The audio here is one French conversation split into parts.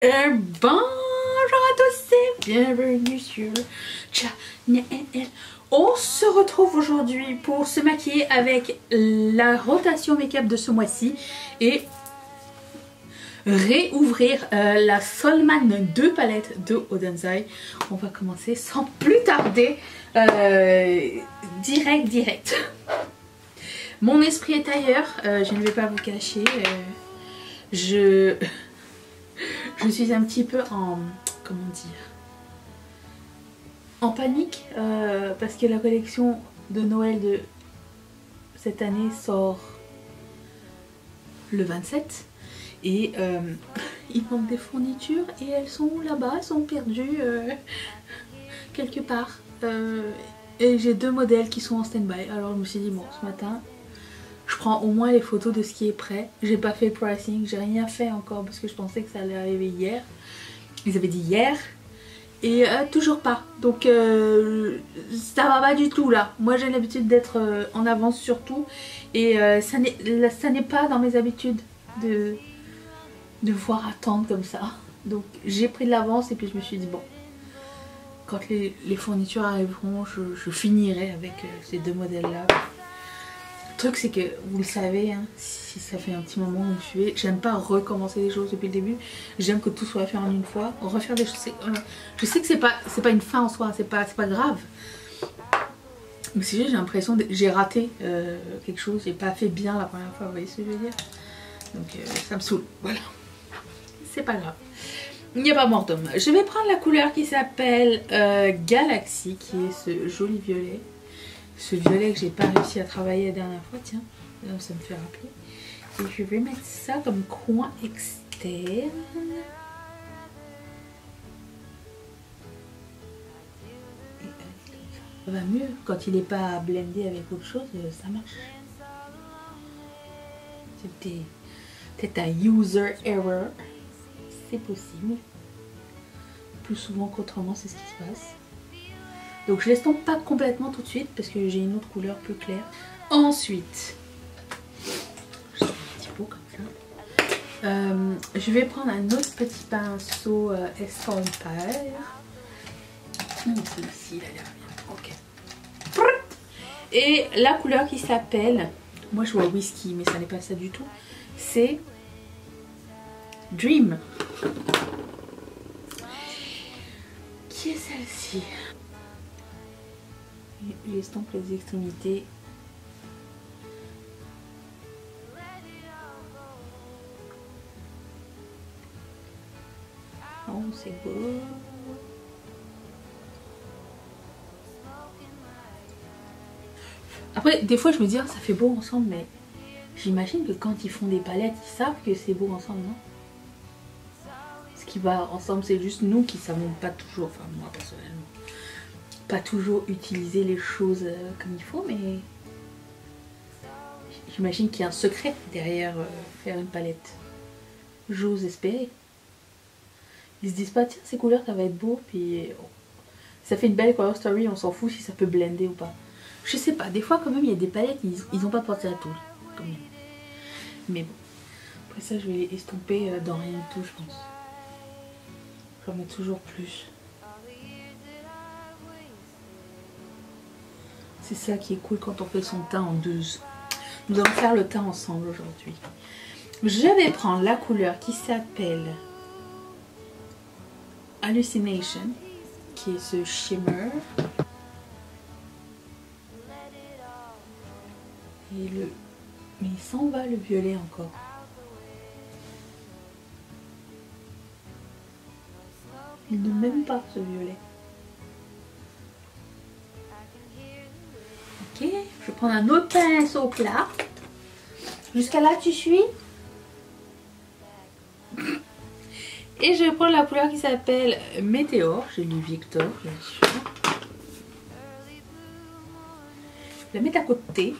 Bonjour à tous et bienvenue sur Channel. On se retrouve aujourd'hui pour se maquiller avec la rotation make-up de ce mois-ci et réouvrir la Solman 2 palette de Odenzai. On va commencer sans plus tarder, direct. Mon esprit est ailleurs, je ne vais pas vous cacher, je suis un petit peu en, comment dire, en panique parce que la collection de Noël de cette année sort le 27 et il manque des fournitures et elles sont là-bas, elles sont perdues quelque part et j'ai deux modèles qui sont en stand-by. Alors je me suis dit bon, ce matin je prends au moins les photos de ce qui est prêt. J'ai pas fait le pricing, j'ai rien fait encore parce que je pensais que ça allait arriver hier. Ils avaient dit hier et toujours pas. Donc ça va pas du tout là. Moi j'ai l'habitude d'être en avance sur tout et ça n'est pas dans mes habitudes de devoir attendre comme ça. Donc j'ai pris de l'avance et puis je me suis dit bon, quand les fournitures arriveront, je finirai avec ces deux modèles là. Le truc c'est que vous le savez, hein, si ça fait un petit moment que vous me suivez, j'aime pas recommencer les choses depuis le début. J'aime que tout soit fait en une fois. Refaire des choses, je sais que c'est pas une fin en soi, c'est pas grave. Mais c'est juste j'ai l'impression que j'ai raté quelque chose, j'ai pas fait bien la première fois, vous voyez ce que je veux dire. Donc ça me saoule, voilà. C'est pas grave. Il n'y a pas mort d'homme. Je vais prendre la couleur qui s'appelle Galaxy, qui est ce joli violet. Ce violet que j'ai pas réussi à travailler la dernière fois, tiens, ça me fait rappeler. Et je vais mettre ça comme coin externe. Ça va mieux quand il n'est pas blendé avec autre chose, ça marche. C'était peut-être un user error, c'est possible. Plus souvent qu'autrement, c'est ce qui se passe. Donc je l'estompe pas complètement tout de suite parce que j'ai une autre couleur plus claire. Ensuite, je fais un petit pot comme ça. Je vais prendre un autre petit pinceau Escampère. Celui-ci, il a l'air bien. Ok. Et la couleur qui s'appelle, moi je vois whisky mais ça n'est pas ça du tout, c'est Dream. Qui est celle-ci? J'estompe les extrémités. Oh, c'est beau. Après, des fois, je me dis, oh, ça fait beau ensemble, mais j'imagine que quand ils font des palettes, ils savent que c'est beau ensemble, non? Ce qui va ensemble, c'est juste nous qui savons pas toujours, enfin moi personnellement, pas toujours utiliser les choses comme il faut, mais j'imagine qu'il y a un secret derrière faire une palette. J'ose espérer. Ils se disent pas tiens ces couleurs ça va être beau, puis ça fait une belle color story, on s'en fout si ça peut blender ou pas. Je sais pas, des fois quand même il y a des palettes, ils ont pas pensé à tout. Quand même. Mais bon, après ça je vais les estomper dans rien du tout je pense. J'en mets toujours plus. C'est ça qui est cool quand on fait son teint en deux. Nous allons faire le teint ensemble aujourd'hui. Je vais prendre la couleur qui s'appelle Hallucination, qui est ce shimmer. Et mais il s'en va le violet encore. Il ne m'aime pas ce violet. Ok, je vais prendre un autre pinceau plat. Jusqu'à là, tu suis? Et je vais prendre la couleur qui s'appelle Météor. J'ai lu Victor, bien sûr. Je vais la mettre à côté.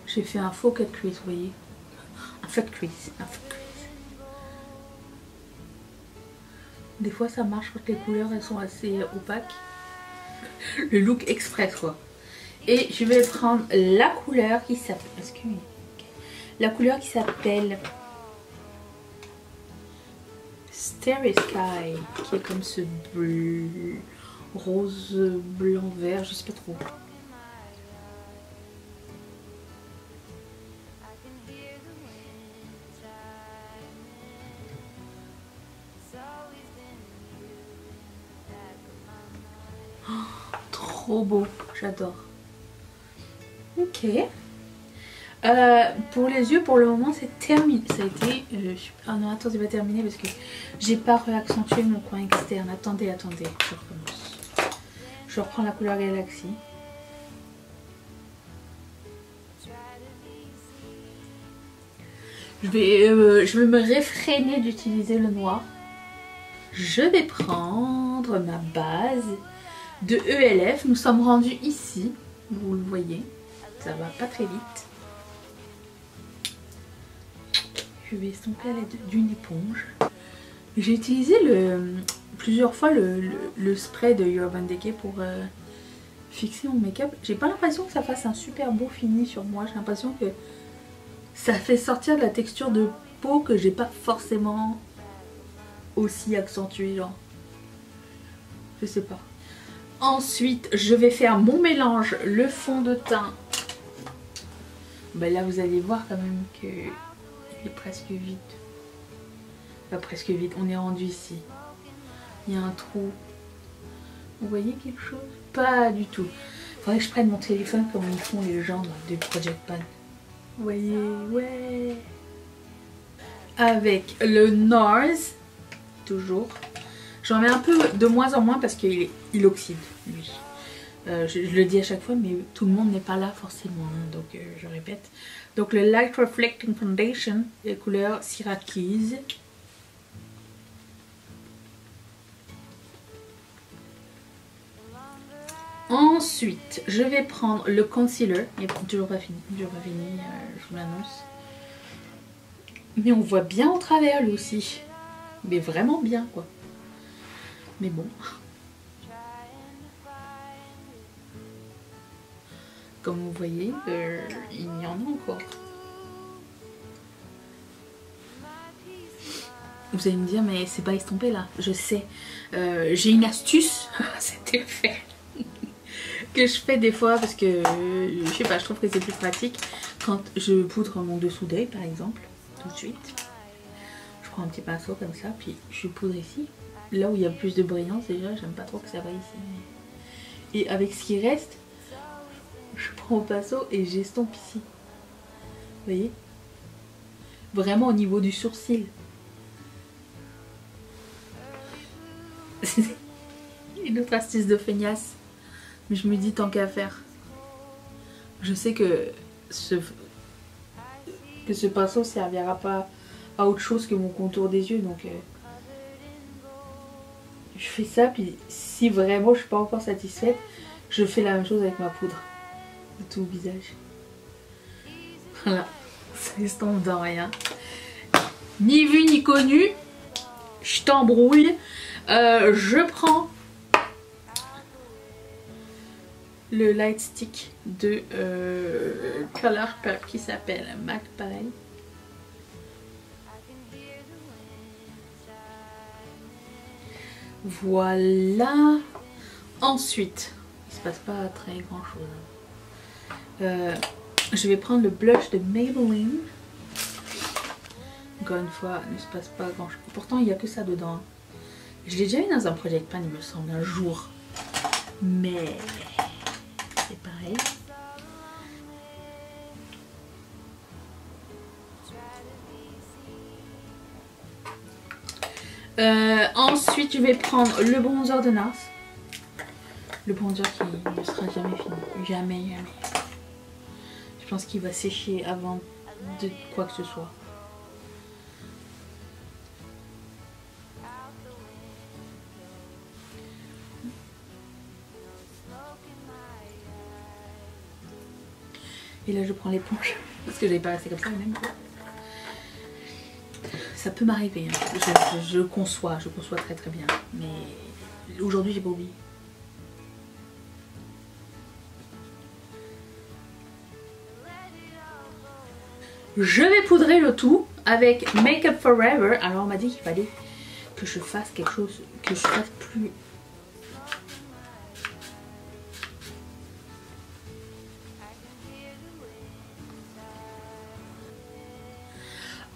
J'ai fait un faux cut crease, vous voyez. Un fat crease. Des fois ça marche quand les couleurs elles sont assez opaques. Le look express quoi. Et je vais prendre la couleur qui s'appelle... La couleur qui s'appelle Starry Sky, qui est comme ce bleu, rose, blanc, vert, je sais pas trop. Oh, trop beau, j'adore. Ok. Pour les yeux, pour le moment, c'est terminé. Ça a été... Ah non, attends, c'est pas terminé parce que j'ai pas réaccentué mon coin externe. Attendez, je recommence. Je reprends la couleur Galaxy. Je vais me réfréner d'utiliser le noir. Je vais prendre ma base de ELF. Nous sommes rendus ici. Vous le voyez. Ça va pas très vite. Je vais estomper à l'aide d'une éponge. J'ai utilisé plusieurs fois le spray de Urban Decay pour fixer mon make-up. J'ai pas l'impression que ça fasse un super beau fini sur moi. J'ai l'impression que ça fait sortir de la texture de peau que j'ai pas forcément aussi accentuée, genre. Je sais pas. Ensuite, je vais faire mon mélange, le fond de teint. Ben là, vous allez voir quand même que il est presque vide. Pas presque vide, on est rendu ici. Il y a un trou. Vous voyez quelque chose? Pas du tout. Faudrait que je prenne mon téléphone comme ils font les gens de Project Pan. Vous voyez? Ouais. Avec le NARS, toujours. J'en mets un peu de moins en moins parce qu'il oxyde, lui. Je le dis à chaque fois, mais tout le monde n'est pas là forcément, hein, donc je répète. Donc le Light Reflecting Foundation, les couleurs Syracuse. Ensuite, je vais prendre le concealer. Il n'est toujours pas fini, je vous l'annonce. Mais on voit bien au travers lui aussi. Mais vraiment bien quoi. Mais bon. Comme vous voyez, il y en a encore. Vous allez me dire, mais c'est pas estompé là. Je sais. J'ai une astuce, c'était fait. Que je fais des fois parce que, je sais pas, je trouve que c'est plus pratique. Quand je poudre mon dessous d'œil par exemple, tout de suite. Je prends un petit pinceau comme ça, puis je poudre ici. Là où il y a plus de brillance déjà, j'aime pas trop que ça va ici. Et avec ce qui reste, je prends mon pinceau et j'estompe ici. Vous voyez? Vraiment au niveau du sourcil. Une autre astuce de feignasse. Mais je me dis tant qu'à faire. Je sais que ce pinceau servira pas à autre chose que mon contour des yeux. Donc je fais ça. Puis si vraiment je suis pas encore satisfaite, je fais la même chose avec ma poudre. Tout au visage. Voilà. Ça estompe dans rien. Ni vu ni connu. Je t'embrouille. Je prends le light stick de Colourpop qui s'appelle Magpie. Voilà. Ensuite, il se passe pas très grand chose. Je vais prendre le blush de Maybelline. Encore une fois, il ne se passe pas grand chose. Pourtant, il n'y a que ça dedans. Je l'ai déjà eu dans un Project Pan, il me semble, un jour. Mais c'est pareil. Ensuite, je vais prendre le bronzer de NARS. Le bronzer qui ne sera jamais fini. Jamais, jamais. Je pense qu'il va sécher avant de quoi que ce soit. Et là je prends l'éponge parce que j'avais pas resté comme ça même. Ça peut m'arriver, hein. Je conçois très très bien. Mais aujourd'hui j'ai pas oublié. Je vais poudrer le tout avec Make Up Forever. Alors on m'a dit qu'il fallait que je fasse quelque chose, que je fasse plus...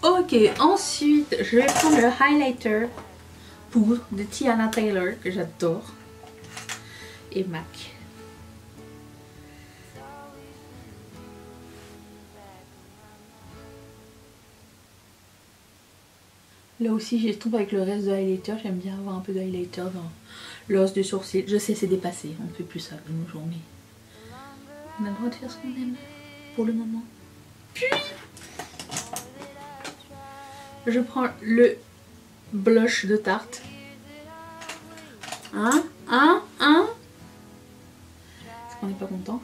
Ok, ensuite je vais prendre le highlighter poudre de Tiana Taylor que j'adore et MAC. Là aussi j'ai trouvé avec le reste de highlighter, j'aime bien avoir un peu de highlighter dans l'os du sourcil. Je sais c'est dépassé, on ne fait plus ça de nos jours, mais on a le droit de faire ce qu'on aime pour le moment. Puis je prends le blush de Tarte. Est-ce qu'on n'est pas content?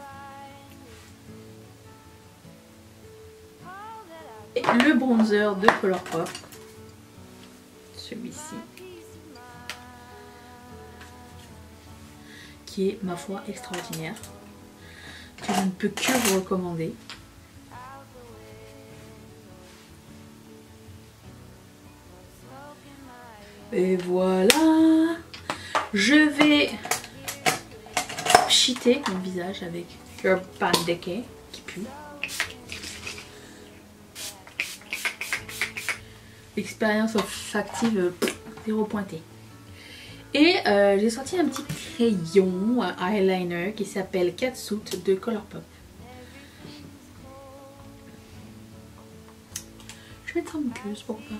Et le bronzer de Colourpop. Celui-ci. Qui est, ma foi, extraordinaire. Que je ne peux que vous recommander. Et voilà, je vais cheater mon visage avec Urban Decay qui pue. Expérience olfactive 0 pointé. Et j'ai sorti un petit crayon eyeliner qui s'appelle Catsuit de Colourpop. Je vais mettre un muqueuse, pourquoi pas.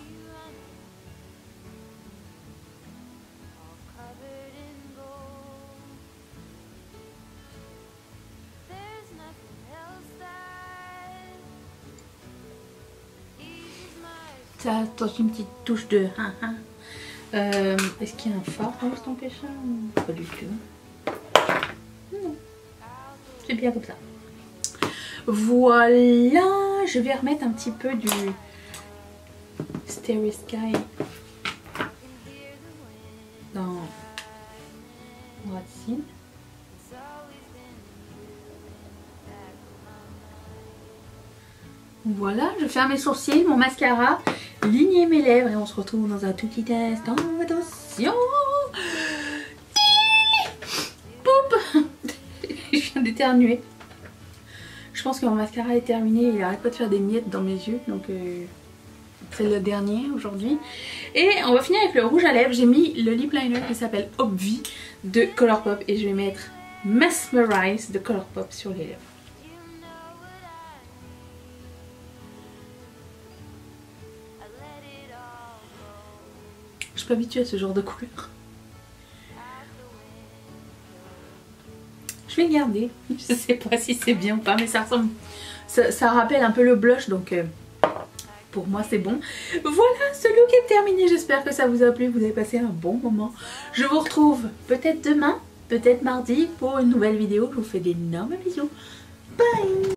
Ça apporte une petite touche de... Est-ce qu'il y a un fard dans ce péché? Pas du tout. C'est bien comme ça. Voilà. Je vais remettre un petit peu du Starry Sky dans Racine. Voilà, je ferme mes sourcils, mon mascara, ligner mes lèvres et on se retrouve dans un tout petit instant. Attention! Poup! Je viens d'éternuer. Je pense que mon mascara est terminé, il arrête pas de faire des miettes dans mes yeux, donc c'est le dernier aujourd'hui. Et on va finir avec le rouge à lèvres. J'ai mis le lip liner qui s'appelle Obvi de Colourpop et je vais mettre Mesmerize de Colourpop sur les lèvres. Je suis pas habituée à ce genre de couleur. Je vais le garder. Je sais pas si c'est bien ou pas, mais ça ressemble. Ça rappelle un peu le blush, donc pour moi c'est bon. Voilà, ce look est terminé. J'espère que ça vous a plu. Vous avez passé un bon moment. Je vous retrouve peut-être demain, peut-être mardi pour une nouvelle vidéo. Je vous fais d'énormes bisous. Bye!